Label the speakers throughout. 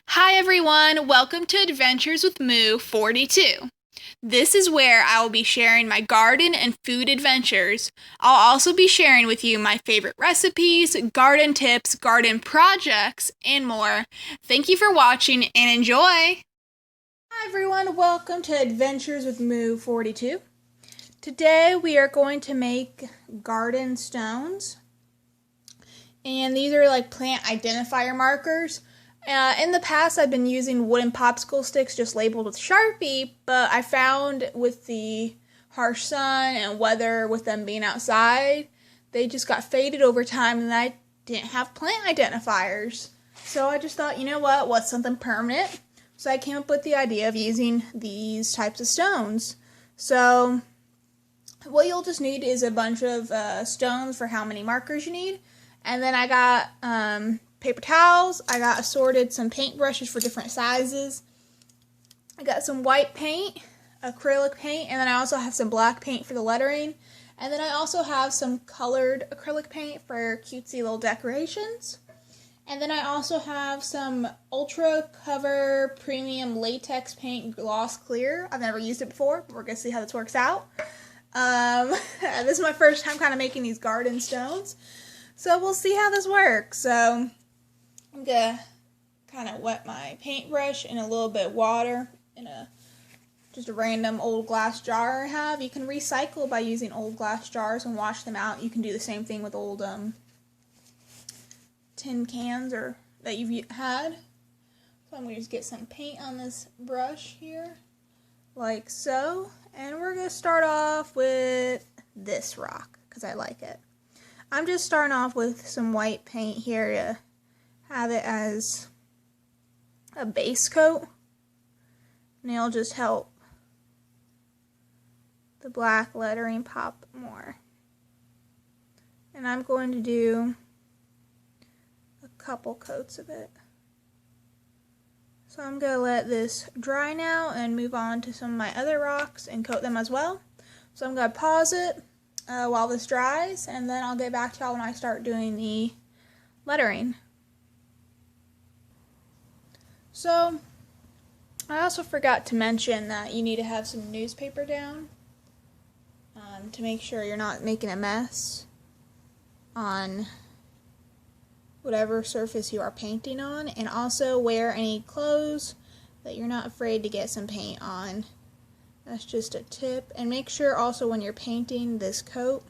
Speaker 1: Hi everyone, welcome to Adventures with Moo 42. This is where I will be sharing my garden and food adventures. I'll also be sharing with you my favorite recipes, garden tips, garden projects, and more. Thank you for watching and enjoy! Hi everyone, welcome to Adventures with Moo 42. Today we are going to make garden stones. And these are like plant identifier markers. In the past, I've been using wooden popsicle sticks just labeled with Sharpie, but I found with the harsh sun and weather with them being outside, they just got faded over time and I didn't have plant identifiers. So I just thought, you know what, what's something permanent? So I came up with the idea of using these types of stones. So what you'll just need is a bunch of stones for how many markers you need. And then I got paper towels. I got assorted some paintbrushes for different sizes. I got some white paint, acrylic paint, and then I also have some black paint for the lettering. And then I also have some colored acrylic paint for cutesy little decorations. And then I also have some Ultra Cover Premium Latex Paint Gloss Clear. I've never used it before, but we're going to see how this works out. This is my first time kind of making these garden stones. So we'll see how this works. So I'm going to kind of wet my paintbrush in a little bit of water in just a random old glass jar I have. You can recycle by using old glass jars and wash them out. You can do the same thing with old tin cans or that you've had. So I'm going to just get some paint on this brush here, like so. And we're going to start off with this rock because I like it. I'm just starting off with some white paint here to have it as a base coat. And it'll just help the black lettering pop more. And I'm going to do a couple coats of it. So I'm going to let this dry now and move on to some of my other rocks and coat them as well. So I'm going to pause it while this dries, and then I'll get back to y'all when I start doing the lettering. So I also forgot to mention that you need to have some newspaper down to make sure you're not making a mess on whatever surface you are painting on, and also wear any clothes that you're not afraid to get some paint on. That's just a tip. And make sure also when you're painting this coat,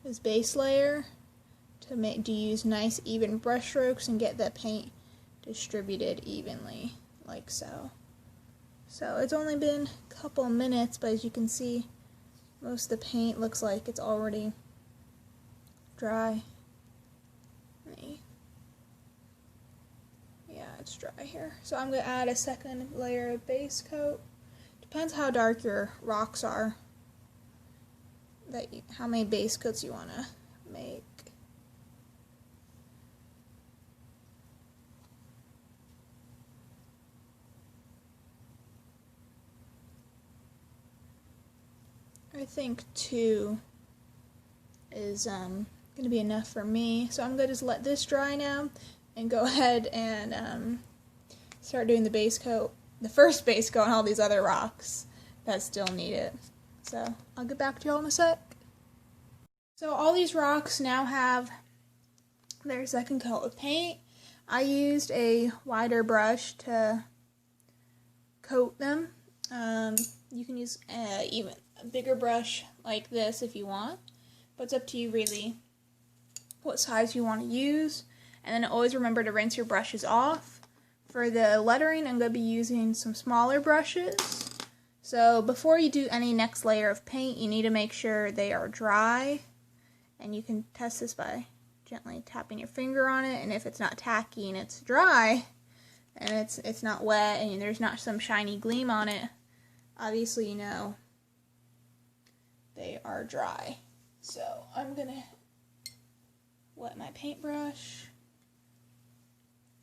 Speaker 1: this base layer, to use nice even brush strokes and get the paint distributed evenly, like so. So it's only been a couple minutes, but as you can see, most of the paint looks like it's already dry. Yeah, it's dry here. So I'm going to add a second layer of base coat. Depends how dark your rocks are, how many base coats you want to make. I think 2 is going to be enough for me. So I'm going to just let this dry now and go ahead and start doing the base coat. The first base coat on all these other rocks that still need it. So I'll get back to y'all in a sec. So all these rocks now have their second coat of paint. I used a wider brush to coat them. You can use even a bigger brush like this if you want, but it's up to you really what size you want to use. And then always remember to rinse your brushes off. For the lettering, I'm going to be using some smaller brushes. So before you do any next layer of paint, you need to make sure they are dry. And you can test this by gently tapping your finger on it. And if it's not tacky and it's dry, and it's not wet, and there's not some shiny gleam on it, obviously you know they are dry. So I'm going to wet my paintbrush.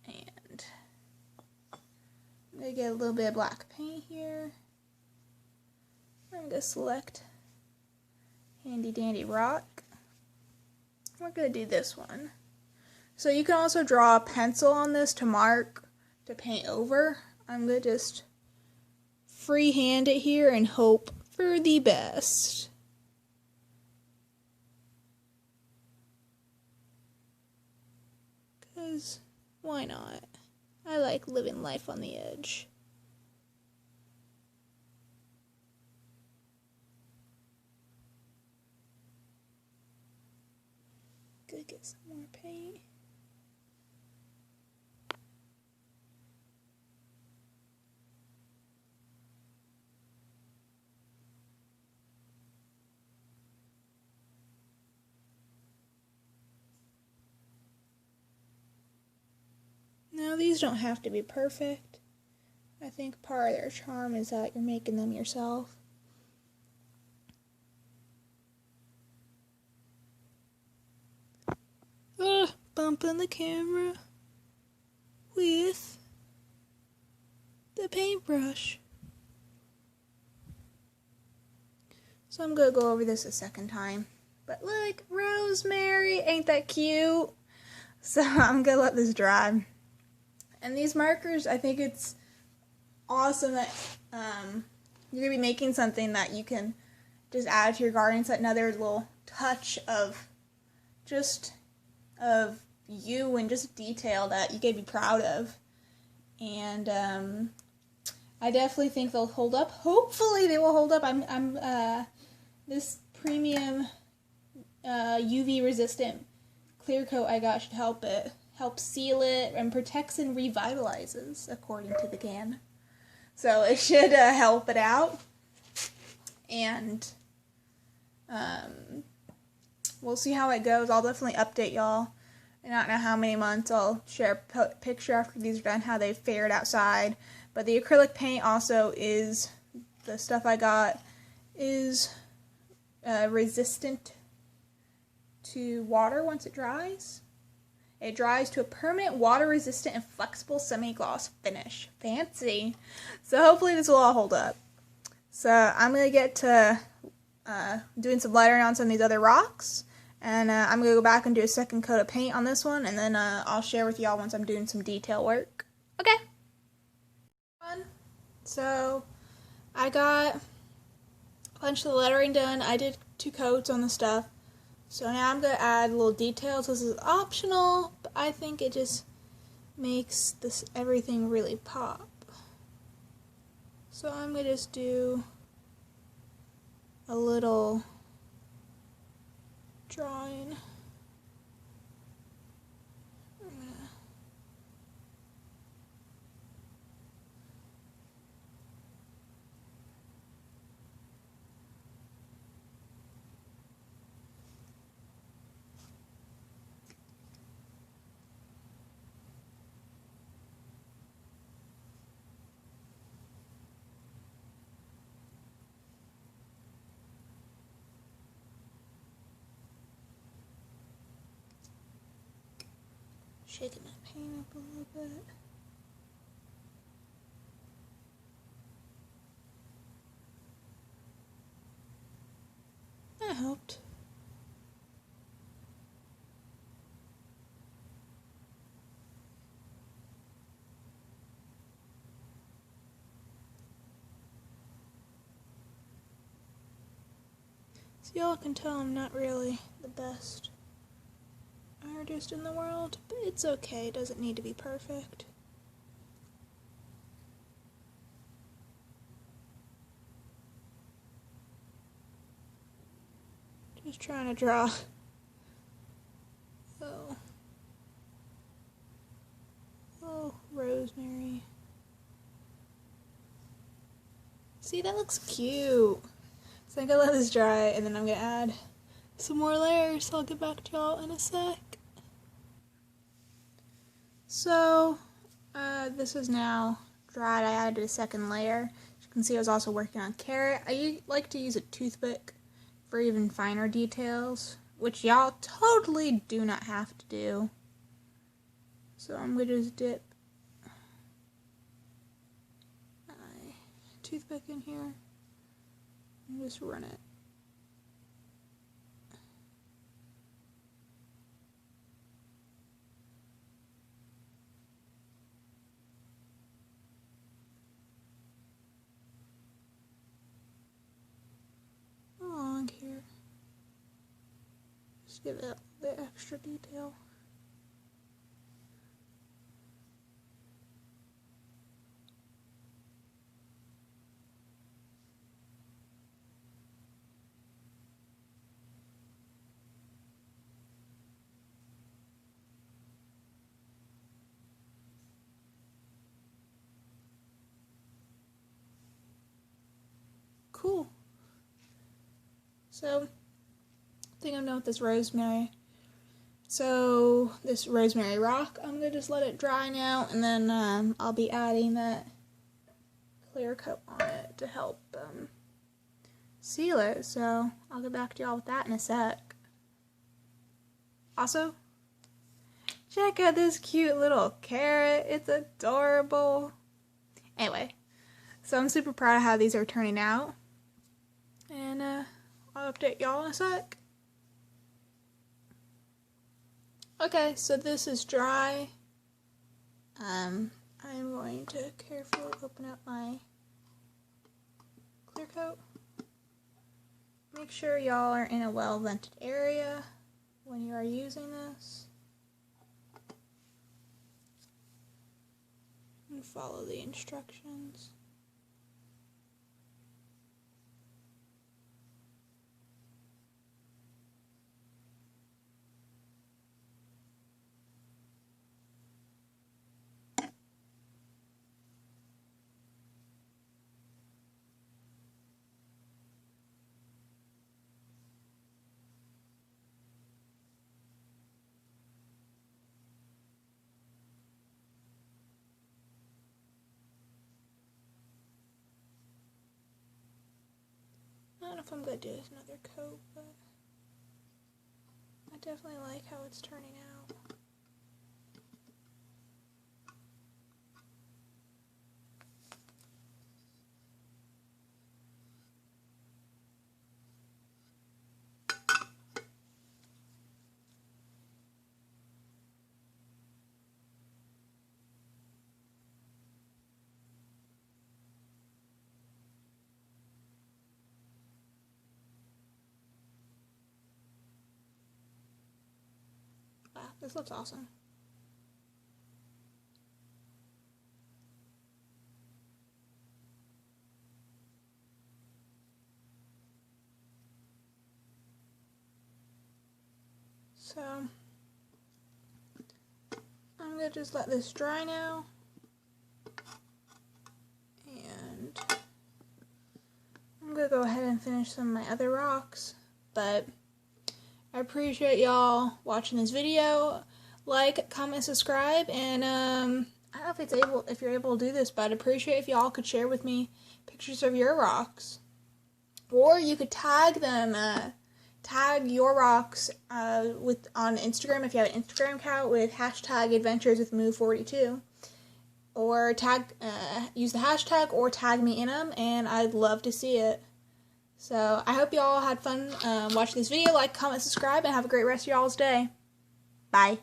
Speaker 1: And I'm going to get a little bit of black paint here. I'm going to select handy dandy rock. We're going to do this one. So you can also draw a pencil on this to mark to paint over, I'm going to just freehand it here and hope for the best. Because why not? I like living life on the edge. Gonna get some more paint. Now these don't have to be perfect. I think part of their charm is that you're making them yourself. Bumping the camera with the paintbrush. So I'm gonna go over this a second time. But look, rosemary, ain't that cute? So I'm gonna let this dry. And these markers, I think it's awesome that you're gonna be making something that you can just add to your garden. It's another little touch of you and just detail that you can be proud of. And I definitely think they'll hold up. Hopefully they will hold up. I'm this premium UV resistant clear coat I got should help seal it and protects and revitalizes according to the can. So it should help it out. And we'll see how it goes. I'll definitely update y'all. I don't know how many months. I'll share a picture after these are done, how they fared outside. But the acrylic paint also is, the stuff I got is resistant to water once it dries. It dries to a permanent water-resistant and flexible semi-gloss finish. Fancy. So hopefully this will all hold up. So I'm going to get to doing some lettering on some of these other rocks. And I'm going to go back and do a second coat of paint on this one. And then I'll share with y'all once I'm doing some detail work. Okay. So I got a bunch of the lettering done. I did 2 coats on the stuff. So now I'm going to add little details. This is optional, but I think it just makes this everything really pop. So I'm going to just do a little drawing. Shaking that paint up a little bit. That helped. So y'all can tell I'm not really the best artist in the world, but it's okay. It doesn't need to be perfect. Just trying to draw. Oh, rosemary. See, that looks cute. So I'm gonna let this dry, and then I'm gonna add some more layers. So I'll get back to y'all in a sec. So this is now dried. I added a second layer. As you can see, I was also working on carrot. I like to use a toothpick for even finer details, which y'all totally do not have to do. So I'm gonna just dip my toothpick in here and just run it. Just give it a bit extra detail. Cool. So, I think I'm done with this rosemary. So, this rosemary rock, I'm going to just let it dry now, and then I'll be adding that clear coat on it to help seal it. So, I'll get back to y'all with that in a sec. Also, check out this cute little carrot. It's adorable. Anyway, so I'm super proud of how these are turning out. And I'll update y'all in a sec. Okay, so this is dry. I'm going to carefully open up my clear coat. Make sure y'all are in a well-vented area when you are using this. And follow the instructions. I don't know if I'm going to do another coat, but I definitely like how it's turning out. Wow, this looks awesome. So, I'm going to just let this dry now. And I'm going to go ahead and finish some of my other rocks. But I appreciate y'all watching this video. Like, comment, subscribe, and I don't know if you're able to do this, but I'd appreciate if y'all could share with me pictures of your rocks. Or you could tag them, tag your rocks on Instagram if you have an Instagram account with hashtag adventureswithmoo42. Or use the hashtag or tag me in them, and I'd love to see it. So, I hope y'all had fun watching this video. Like, comment, subscribe, and have a great rest of y'all's day. Bye.